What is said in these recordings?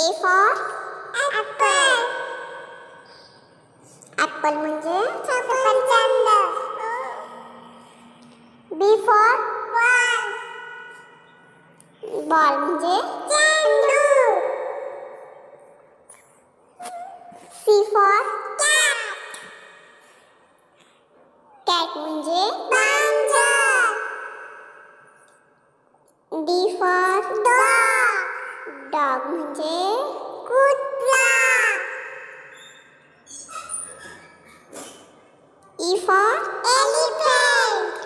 A for apple. Apple म्हणजे सफरचंद. B for ball. Ball म्हणजे चेंडू. C for cat. Cat म्हणजे मांजर. D for dog. Dog म्हणजे कुत्रा. E for elephant.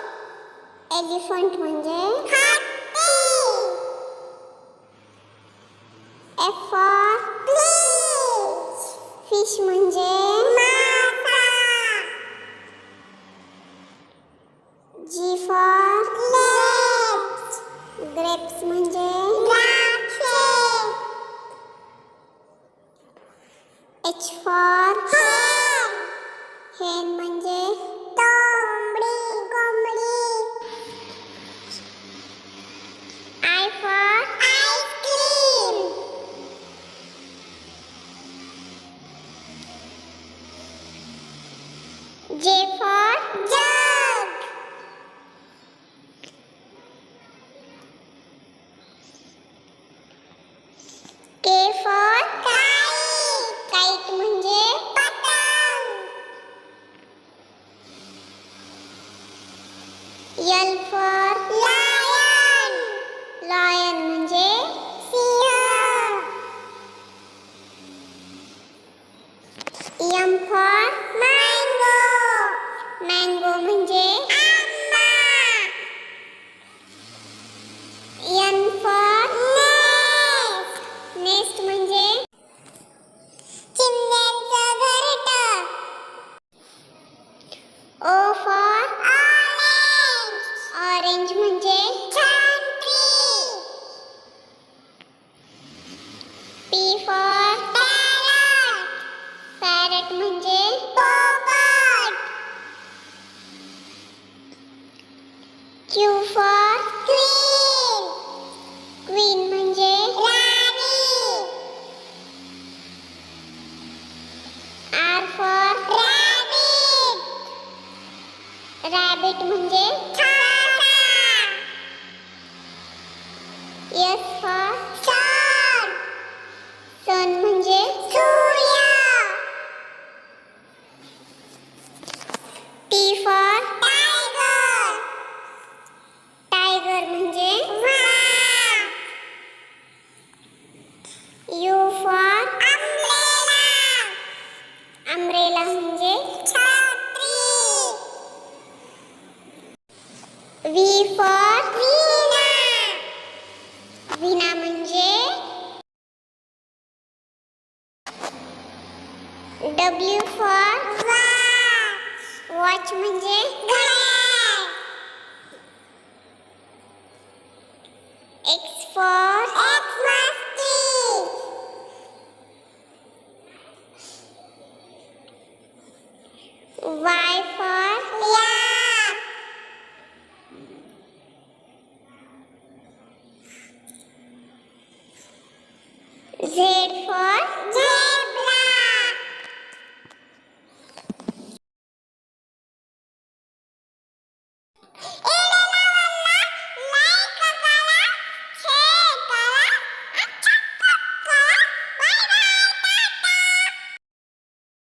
Elephant म्हणजे हत्ती. F for fish. Fish म्हणजे मासा. G for grapes. Grapes म्हणजे द्राक्षे. H for hen. Hen म्हणजे कोंबडी. I for ice cream. J for jug. K for kite. Kite म्हणजे पतंग. L for lion. Lion म्हणजे Singh. M for mango. Mango म्हणजे आंबा. N for nest. Nest म्हणजे चिमण्यांचं घरटं. O for orange. Orange म्हणजे संत्री. P for parrot. Parrot म्हणजे पोपट. Q for queen. Queen म्हणजे राणी. R for rabbit. Rabbit म्हणजे खासा. S for sun. Sun म्हणजे सूर्य. T for tiger. Tiger म्हणजे वाघ. U for umbrella. Umbrella म्हणजे छत्री. V for वीणा. वीणा म्हणजे W for watch. Watch म्हणजे घड्याळ. X for